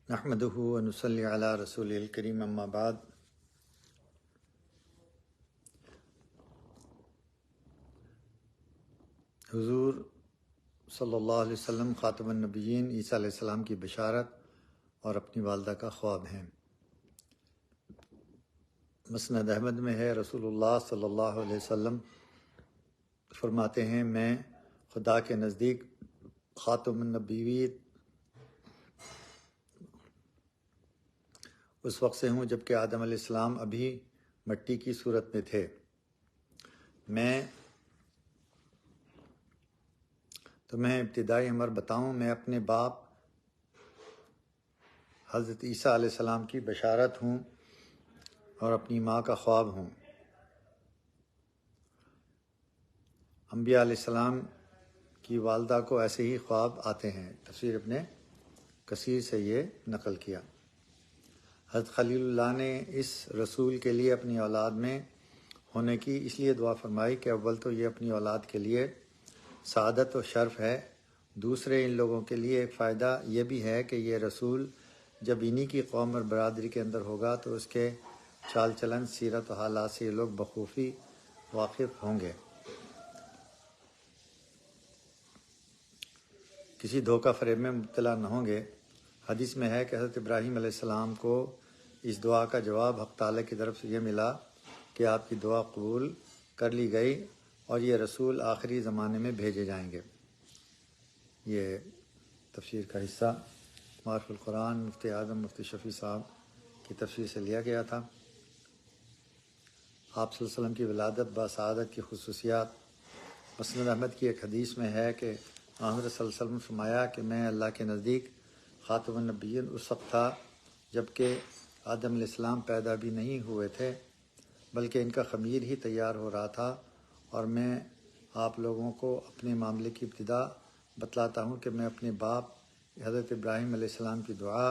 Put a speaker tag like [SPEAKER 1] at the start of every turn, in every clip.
[SPEAKER 1] نحمدہ و نصلی علی رسول الکریم اما بعد۔ حضور صلی اللہ علیہ وسلم خاتم النبیین عیسیٰ علیہ السلام کی بشارت اور اپنی والدہ کا خواب ہیں۔ مسند احمد میں ہے، رسول اللہ صلی اللہ علیہ وسلم فرماتے ہیں، میں خدا کے نزدیک خاتم النبیین اس وقت سے ہوں جب کہ آدم علیہ السلام ابھی مٹی کی صورت میں تھے۔ میں تمہیں ابتدائی امر بتاؤں، میں اپنے باپ حضرت عیسیٰ علیہ السلام کی بشارت ہوں اور اپنی ماں کا خواب ہوں۔ انبیاء علیہ السلام کی والدہ کو ایسے ہی خواب آتے ہیں۔ تفسیر ابن کثیر سے یہ نقل کیا۔ حضرت خلیل اللہ نے اس رسول کے لیے اپنی اولاد میں ہونے کی اس لیے دعا فرمائی کہ اول تو یہ اپنی اولاد کے لیے سعادت و شرف ہے، دوسرے ان لوگوں کے لیے ایک فائدہ یہ بھی ہے کہ یہ رسول جب انہی کی قوم اور برادری کے اندر ہوگا تو اس کے چال چلن، سیرت و حالات سے یہ لوگ بخوبی واقف ہوں گے، کسی دھوکہ فریب میں مبتلا نہ ہوں گے۔ حدیث میں ہے کہ حضرت ابراہیم علیہ السلام کو اس دعا کا جواب حق تعالیٰ کی طرف سے یہ ملا کہ آپ کی دعا قبول کر لی گئی اور یہ رسول آخری زمانے میں بھیجے جائیں گے۔ یہ تفسیر کا حصہ معرف القرآن مفتی اعظم مفتی شفیع صاحب کی تفسیر سے لیا گیا تھا۔ آپ صلی اللہ علیہ وسلم کی ولادت بسعادت کی خصوصیات۔ مسند احمد کی ایک حدیث میں ہے کہ حضرت صلی اللہ علیہ وسلم نے فرمایا کہ میں اللہ کے نزدیک خاتم النبیین اس وقت تھا جب کہ آدم علیہ السلام پیدا بھی نہیں ہوئے تھے، بلکہ ان کا خمیر ہی تیار ہو رہا تھا، اور میں آپ لوگوں کو اپنے معاملے کی ابتدا بتلاتا ہوں کہ میں اپنے باپ حضرت ابراہیم علیہ السلام کی دعا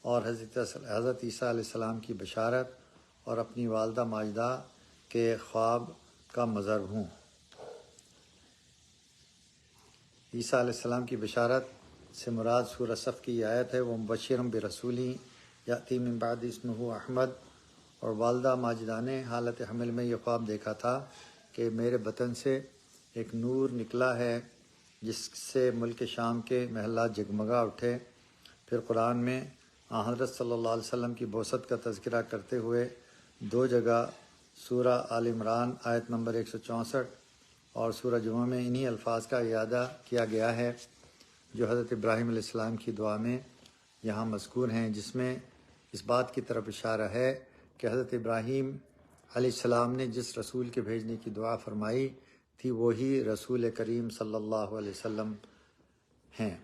[SPEAKER 1] اور حضرت عیسیٰ علیہ السلام کی بشارت اور اپنی والدہ ماجدہ کے خواب کا مظہر ہوں۔ عیسیٰ علیہ السلام کی بشارت سے مراد سورہ صف کی آیت ہے، وہ مبشرم برسول یاتی من بعد اسمہ احمد، اور والدہ ماجدہ نے حالت حمل میں یہ خواب دیکھا تھا کہ میرے بطن سے ایک نور نکلا ہے جس سے ملک شام کے محلات جگمگا اٹھے۔ پھر قرآن میں حضرت صلی اللہ علیہ وسلم کی بعثت کا تذکرہ کرتے ہوئے دو جگہ سورہ آل عمران آیت نمبر 164 اور سورہ جمعہ میں انہی الفاظ کا اعادہ کیا گیا ہے جو حضرت ابراہیم علیہ السلام کی دعا میں یہاں مذکور ہیں، جس میں اس بات کی طرف اشارہ ہے کہ حضرت ابراہیم علیہ السلام نے جس رسول کے بھیجنے کی دعا فرمائی تھی وہی رسول کریم صلی اللہ علیہ وسلم ہیں۔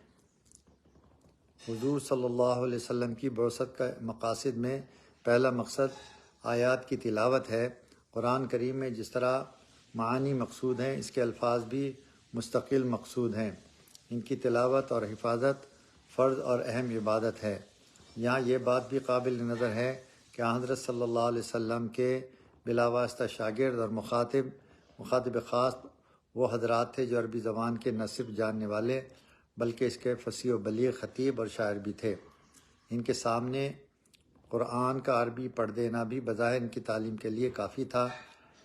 [SPEAKER 1] حضور صلی اللہ علیہ وسلم کی بعثت کا مقاصد میں پہلا مقصد آیات کی تلاوت ہے۔ قرآن کریم میں جس طرح معانی مقصود ہیں، اس کے الفاظ بھی مستقل مقصود ہیں۔ ان کی تلاوت اور حفاظت فرض اور اہم عبادت ہے۔ یہاں یہ بات بھی قابل نظر ہے کہ حضرت صلی اللہ علیہ وسلم کے بلا واسطہ شاگرد اور مخاطب خاص وہ حضرات تھے جو عربی زبان کے نہ صرف جاننے والے بلکہ اس کے فصیح و بلیغ خطیب اور شاعر بھی تھے۔ ان کے سامنے قرآن کا عربی پڑھ دینا بھی بظاہر ان کی تعلیم کے لیے کافی تھا،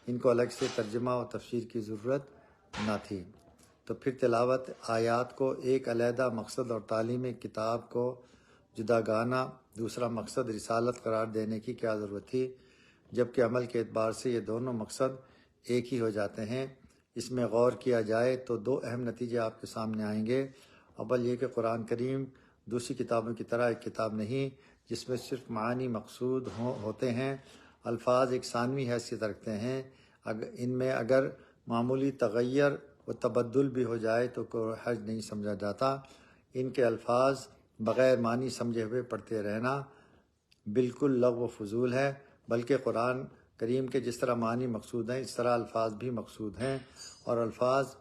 [SPEAKER 1] ان کو الگ سے ترجمہ و تفسیر کی ضرورت نہ تھی۔ تو پھر تلاوت آیات کو ایک علیحدہ مقصد اور تعلیم کتاب کو جداگانہ دوسرا مقصد رسالت قرار دینے کی کیا ضرورت تھی، جبکہ عمل کے اعتبار سے یہ دونوں مقصد ایک ہی ہو جاتے ہیں۔ اس میں غور کیا جائے تو دو اہم نتیجے آپ کے سامنے آئیں گے۔ اول یہ کہ قرآن کریم دوسری کتابوں کی طرح ایک کتاب نہیں جس میں صرف معانی مقصود ہوتے ہیں، الفاظ ایک ثانوی حیثیت رکھتے ہیں، ان میں اگر معمولی تغیر و تبدل بھی ہو جائے تو کوئی حرج نہیں سمجھا جاتا۔ ان کے الفاظ بغیر معنی سمجھے ہوئے پڑھتے رہنا بالکل لغو و فضول ہے، بلکہ قرآن کریم کے جس طرح معنی مقصود ہیں اس طرح الفاظ بھی مقصود ہیں، اور الفاظ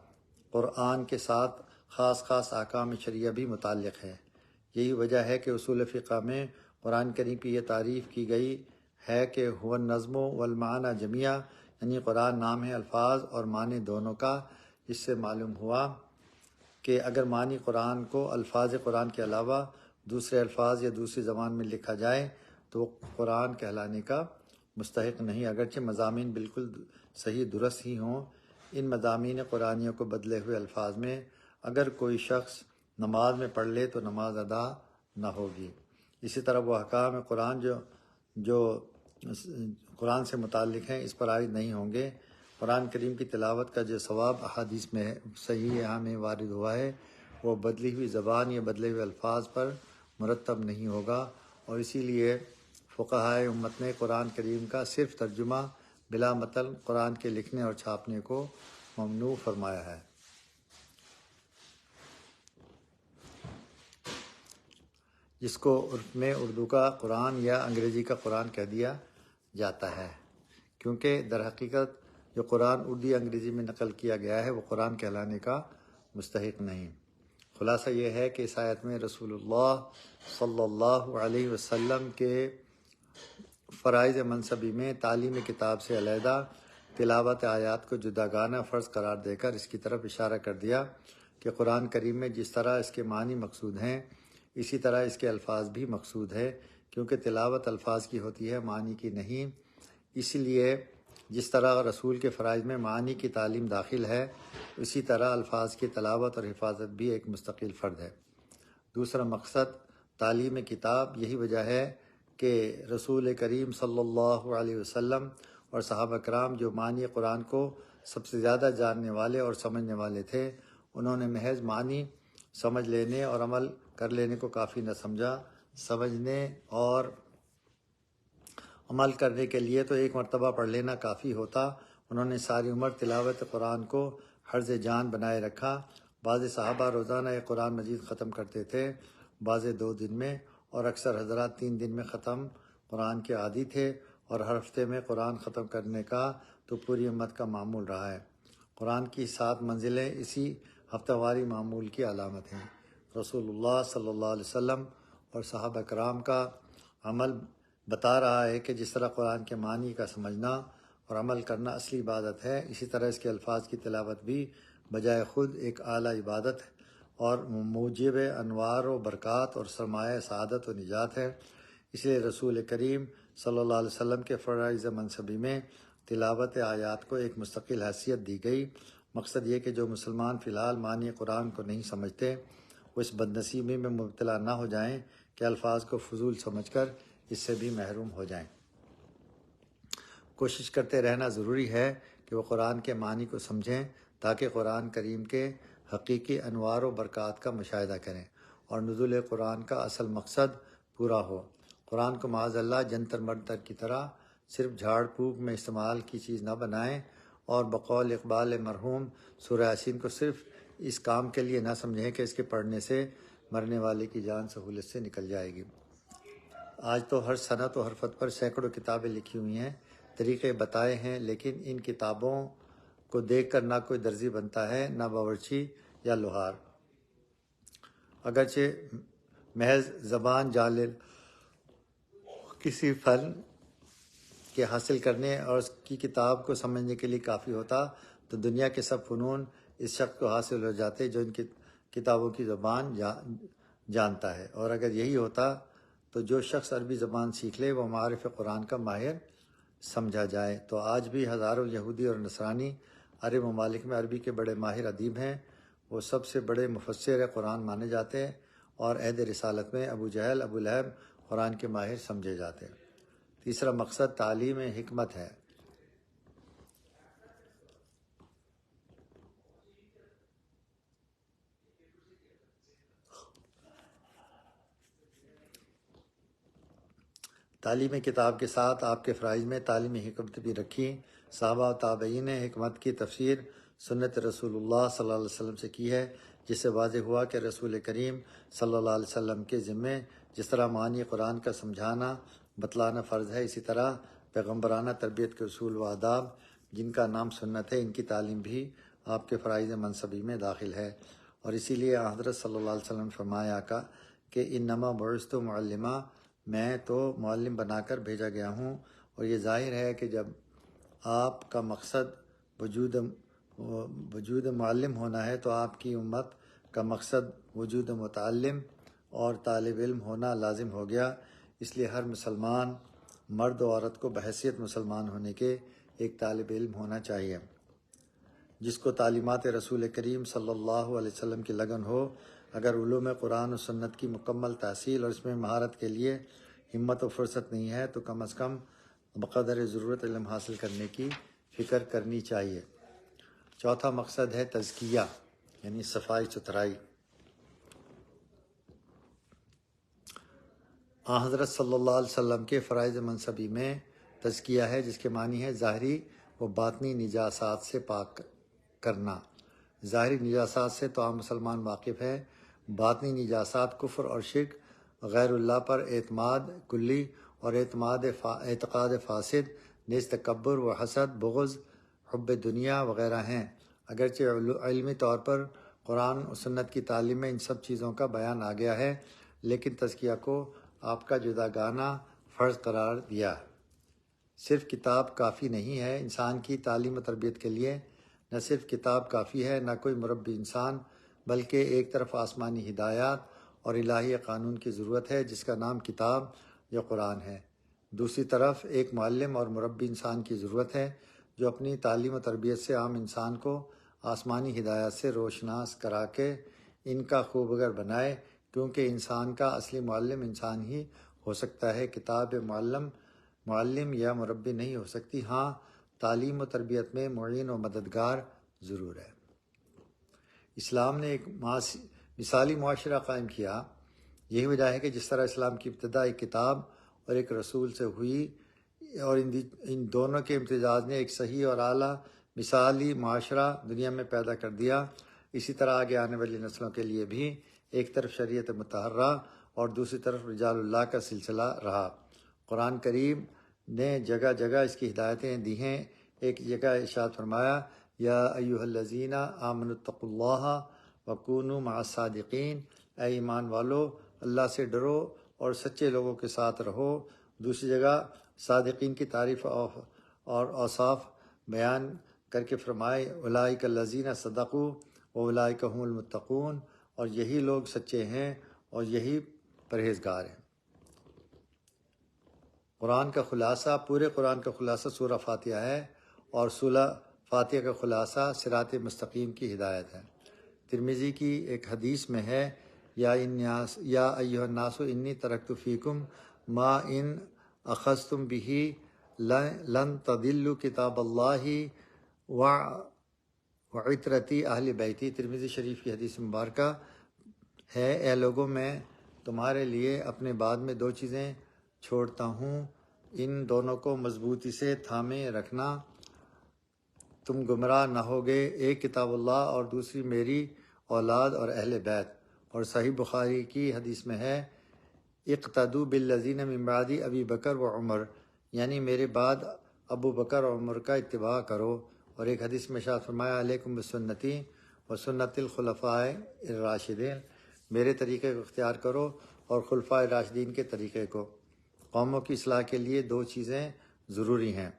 [SPEAKER 1] قرآن کے ساتھ خاص احکام شرعیہ بھی متعلق ہے۔ یہی وجہ ہے کہ اصول فقہ میں قرآن کریم کی یہ تعریف کی گئی ہے کہ هو النظم والمعنی جمیعا، یعنی قرآن نام ہے الفاظ اور معنی دونوں کا۔ اس سے معلوم ہوا کہ اگر معنی قرآن کو الفاظ قرآن کے علاوہ دوسرے الفاظ یا دوسری زبان میں لکھا جائے تو وہ قرآن کہلانے کا مستحق نہیں، اگرچہ مضامین بالکل صحیح درست ہی ہوں۔ ان مضامین قرآنیوں کو بدلے ہوئے الفاظ میں اگر کوئی شخص نماز میں پڑھ لے تو نماز ادا نہ ہوگی۔ اسی طرح وہ احکام قرآن جو قرآن سے متعلق ہیں اس پر عائد نہیں ہوں گے۔ قرآن کریم کی تلاوت کا جو ثواب احادیث میں صحیح میں وارد ہوا ہے وہ بدلی ہوئی زبان یا بدلے ہوئے الفاظ پر مرتب نہیں ہوگا، اور اسی لیے فقہائے امت نے قرآن کریم کا صرف ترجمہ بلا متن قرآن کے لکھنے اور چھاپنے کو ممنوع فرمایا ہے۔ جس کو عرف میں اردو کا قرآن یا انگریزی کا قرآن کہہ دیا جاتا ہے، کیونکہ در حقیقت جو قرآن اردو یا انگریزی میں نقل کیا گیا ہے وہ قرآن کہلانے کا مستحق نہیں۔ خلاصہ یہ ہے کہ اس آیت میں رسول اللہ صلی اللہ علیہ وسلم کے فرائض منصبی میں تعلیم کتاب سے علیحدہ تلاوت آیات کو جداگانہ فرض قرار دے کر اس کی طرف اشارہ کر دیا کہ قرآن کریم میں جس طرح اس کے معنی مقصود ہیں اسی طرح اس کے الفاظ بھی مقصود ہے، کیونکہ تلاوت الفاظ کی ہوتی ہے، معنی کی نہیں۔ اس لیے جس طرح رسول کے فرائض میں معنی کی تعلیم داخل ہے اسی طرح الفاظ کی تلاوت اور حفاظت بھی ایک مستقل فرض ہے۔ دوسرا مقصد تعلیم کتاب یہی وجہ ہے کہ رسول کریم صلی اللہ علیہ وسلم اور صحابہ کرام جو معنی قرآن کو سب سے زیادہ جاننے والے اور سمجھنے والے تھے، انہوں نے محض معنی سمجھ لینے اور عمل کر لینے کو کافی نہ سمجھا۔ سمجھنے اور عمل کرنے کے لیے تو ایک مرتبہ پڑھ لینا کافی ہوتا، انہوں نے ساری عمر تلاوت قرآن کو حرز جان بنائے رکھا۔ بعض صحابہ روزانہ ایک قرآن مجید ختم کرتے تھے، بعض 2 دن میں، اور اکثر حضرات 3 دن میں ختم قرآن کے عادی تھے، اور ہر ہفتے میں قرآن ختم کرنے کا تو پوری امت کا معمول رہا ہے۔ قرآن کی 7 منزلیں اسی ہفتہ واری معمول کی علامت ہیں۔ رسول اللہ صلی اللہ علیہ وسلم اور صحابہ کرام کا عمل بتا رہا ہے کہ جس طرح قرآن کے معنی کا سمجھنا اور عمل کرنا اصلی عبادت ہے، اسی طرح اس کے الفاظ کی تلاوت بھی بجائے خود ایک اعلیٰ عبادت اور موجب انوار و برکات اور سرمایہ سعادت و نجات ہے۔ اس لیے رسول کریم صلی اللہ علیہ وسلم کے فرائض منصبی میں تلاوت آیات کو ایک مستقل حیثیت دی گئی۔ مقصد یہ کہ جو مسلمان فی الحال معنی قرآن کو نہیں سمجھتے وہ اس بدنصیبی میں مبتلا نہ ہو جائیں کہ الفاظ کو فضول سمجھ کر اس سے بھی محروم ہو جائیں۔ کوشش کرتے رہنا ضروری ہے کہ وہ قرآن کے معنی کو سمجھیں تاکہ قرآن کریم کے حقیقی انوار و برکات کا مشاہدہ کریں اور نزول قرآن کا اصل مقصد پورا ہو۔ قرآن کو معاذ اللہ جنتر منتر کی طرح صرف جھاڑ پھونک میں استعمال کی چیز نہ بنائیں، اور بقول اقبال مرحوم سورہ یاسین کو صرف اس کام کے لیے نہ سمجھیں کہ اس کے پڑھنے سے مرنے والے کی جان سہولت سے نکل جائے گی۔ آج تو ہر صنعت و حرفت پر سینکڑوں کتابیں لکھی ہوئی ہیں، طریقے بتائے ہیں، لیکن ان کتابوں کو دیکھ کر نہ کوئی درزی بنتا ہے، نہ باورچی یا لوہار۔ اگرچہ محض زبان جالل کسی فن کے حاصل کرنے اور اس کی کتاب کو سمجھنے کے لیے کافی ہوتا تو دنیا کے سب فنون اس شخص کو حاصل ہو جاتے جو ان کی کتابوں کی زبان جانتا ہے، اور اگر یہی ہوتا تو جو شخص عربی زبان سیکھ لے وہ معارف قرآن کا ماہر سمجھا جائے۔ تو آج بھی ہزاروں یہودی اور نصرانی عرب ممالک میں عربی کے بڑے ماہر ادیب ہیں، وہ سب سے بڑے مفسر قرآن مانے جاتے ہیں، اور عہد رسالت میں ابو جہل ابو لہب قرآن کے ماہر سمجھے جاتے ہیں۔ تیسرا مقصد تعلیم حکمت ہے۔ تعلیم کتاب کے ساتھ آپ کے فرائض میں تعلیم حکمت بھی رکھی۔ صحابہ و تابعین نے حکمت کی تفسیر سنت رسول اللہ صلی اللہ علیہ وسلم سے کی ہے، جس سے واضح ہوا کہ رسول کریم صلی اللہ علیہ وسلم کے ذمے جس طرح معنی قرآن کا سمجھانا بتلانا فرض ہے، اسی طرح پیغمبرانہ تربیت کے اصول و آداب جن کا نام سنت ہے ان کی تعلیم بھی آپ کے فرائض منصبی میں داخل ہے۔ اور اسی لیے حضرت صلی اللہ علیہ وسلم نے فرمایا کہ انما بعثت معلما، میں تو معلم بنا کر بھیجا گیا ہوں۔ اور یہ ظاہر ہے کہ جب آپ کا مقصد وجود معلم ہونا ہے تو آپ کی امت کا مقصد وجود متعلم اور طالب علم ہونا لازم ہو گیا، اس لیے ہر مسلمان مرد و عورت کو بحیثیت مسلمان ہونے کے ایک طالب علم ہونا چاہیے، جس کو تعلیمات رسول کریم صلی اللہ علیہ وسلم کی لگن ہو۔ اگر علوم قرآن و سنت کی مکمل تحصیل اور اس میں مہارت کے لیے ہمت و فرصت نہیں ہے تو کم از کم بقدر ضرورت علم حاصل کرنے کی فکر کرنی چاہیے۔ چوتھا مقصد ہے تزکیہ، یعنی صفائی ستھرائی۔ حضرت صلی اللہ علیہ وسلم کے فرائض منصبی میں تزکیہ ہے، جس کے معنی ہے ظاہری و باطنی نجاسات سے پاک کرنا۔ ظاہری نجاسات سے تو عام مسلمان واقف ہے، باطنی نجاسات کفر اور شرک، غیر اللہ پر اعتماد کلی اور اعتقاد فاسد، نیز تکبر و حسد، بغض، حب دنیا وغیرہ ہیں۔ اگرچہ علمی طور پر قرآن و سنت کی تعلیم میں ان سب چیزوں کا بیان آ گیا ہے، لیکن تزکیہ کو آپ کا جداگانہ فرض قرار دیا۔ صرف کتاب کافی نہیں ہے انسان کی تعلیم و تربیت کے لیے، نہ صرف کتاب کافی ہے، نہ کوئی مربی انسان، بلکہ ایک طرف آسمانی ہدایات اور الہی قانون کی ضرورت ہے جس کا نام کتاب یا قرآن ہے، دوسری طرف ایک معلم اور مربی انسان کی ضرورت ہے جو اپنی تعلیم و تربیت سے عام انسان کو آسمانی ہدایات سے روشناس کرا کے ان کا خوبگر بنائے، کیونکہ انسان کا اصلی معلم انسان ہی ہو سکتا ہے، کتاب معلم یا مربی نہیں ہو سکتی۔ ہاں، تعلیم و تربیت میں معین و مددگار ضرور ہے۔ اسلام نے ایک مثالی معاشرہ قائم کیا۔ یہی وجہ ہے کہ جس طرح اسلام کی ابتدا ایک کتاب اور ایک رسول سے ہوئی اور ان دونوں کے امتزاج نے ایک صحیح اور اعلیٰ مثالی معاشرہ دنیا میں پیدا کر دیا، اسی طرح آگے آنے والی نسلوں کے لیے بھی ایک طرف شریعت مطہرہ اور دوسری طرف رجال اللہ کا سلسلہ رہا۔ قرآن کریم نے جگہ جگہ اس کی ہدایتیں دی ہیں۔ ایک جگہ ارشاد فرمایا، یا ایھا الذین آمنوا اتقوا اللہ وکونوا مع الصادقین، اے ایمان والو اللہ سے ڈرو اور سچے لوگوں کے ساتھ رہو۔ دوسری جگہ صادقین کی تعریف اور اوصاف بیان کر کے فرمائے، اولئک الذین صدقوا واولئک هم المتقون، اور یہی لوگ سچے ہیں اور یہی پرہیزگار ہیں۔ قرآن کا خلاصہ، پورے قرآن کا خلاصہ سورہ فاتحہ ہے، اور سورہ فاتحہ کا خلاصہ صراط مستقیم کی ہدایت ہے۔ ترمذی کی ایک حدیث میں ہے، یا ایھا الناس انی ترکت فیکم ما ان اخذتم بہ لن تضلوا کتاب اللہ وعترتی اہل بیتی۔ ترمذی شریف کی حدیث مبارکہ ہے، اے لوگوں میں تمہارے لیے اپنے بعد میں دو چیزیں چھوڑتا ہوں، ان دونوں کو مضبوطی سے تھامے رکھنا، تم گمراہ نہ ہوگے، ایک کتاب اللہ اور دوسری میری اولاد اور اہل بیت۔ اور صحیح بخاری کی حدیث میں ہے، اقتدوا بالذین من بعد ابی بکر و عمر، یعنی میرے بعد ابو بکر اور عمر کا اتباع کرو۔ اور ایک حدیث میں ارشاد فرمایا، علیکم بسنتی و سنت الخلفاء الراشدین، میرے طریقے کو اختیار کرو اور خلفاء راشدین کے طریقے کو۔ قوموں کی اصلاح کے لیے دو چیزیں ضروری ہیں۔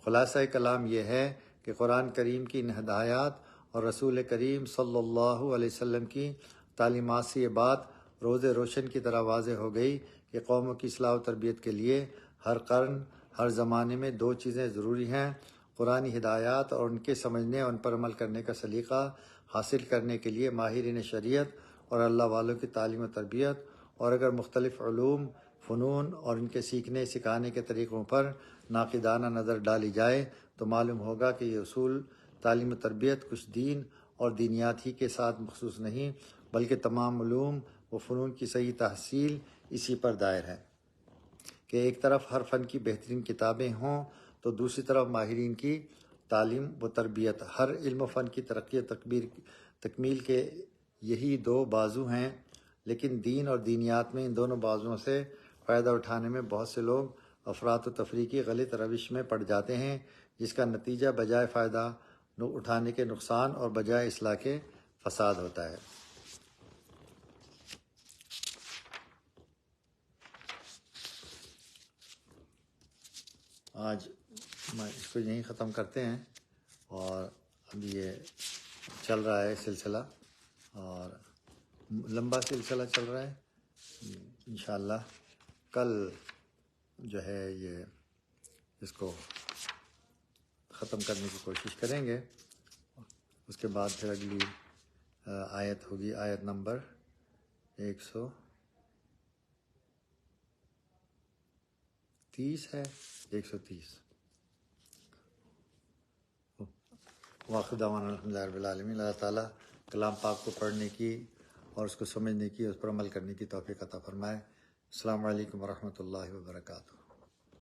[SPEAKER 1] خلاصہ کلام یہ ہے کہ قرآن کریم کی ان ہدایات اور رسول کریم صلی اللہ علیہ وسلم کی تعلیمات سے یہ بات روز روشن کی طرح واضح ہو گئی کہ قوموں کی اصلاح و تربیت کے لیے ہر قرن، ہر زمانے میں دو چیزیں ضروری ہیں، قرآنی ہدایات اور ان کے سمجھنے اور ان پر عمل کرنے کا سلیقہ حاصل کرنے کے لیے ماہرین شریعت اور اللہ والوں کی تعلیم و تربیت، اور اگر مختلف علوم، فنون اور ان کے سیکھنے سکھانے کے طریقوں پر ناقدانہ نظر ڈالی جائے تو معلوم ہوگا کہ یہ اصول تعلیم و تربیت کچھ دین اور دینیات ہی کے ساتھ مخصوص نہیں، بلکہ تمام علوم و فنون کی صحیح تحصیل اسی پر دائر ہے کہ ایک طرف ہر فن کی بہترین کتابیں ہوں تو دوسری طرف ماہرین کی تعلیم و تربیت۔ ہر علم و فن کی ترقی و تکمیل کے یہی دو بازو ہیں، لیکن دین اور دینیات میں ان دونوں بازوؤں سے فائدہ اٹھانے میں بہت سے لوگ افراط و تفریح کی غلط روش میں پڑ جاتے ہیں، جس کا نتیجہ بجائے فائدہ اٹھانے کے نقصان اور بجائے اصلاح کے فساد ہوتا ہے۔ آج اس کو یہیں ختم کرتے ہیں، اور اب یہ چل رہا ہے سلسلہ، اور لمبا سلسلہ چل رہا ہے، انشاءاللہ کل جو ہے یہ اس کو ختم کرنے کی کوشش کریں گے. اس کے بعد پھر اگلی آیت ہوگی آیت نمبر 130 ہے 130. واخر دعوانا الحمدللہ رب العالمین. اللہ تعالیٰ کلام پاک کو پڑھنے کی اور اس کو سمجھنے کی، اس پر عمل کرنے کی توفیق عطا فرمائے. السلام علیکم ورحمۃ اللہ وبرکاتہ.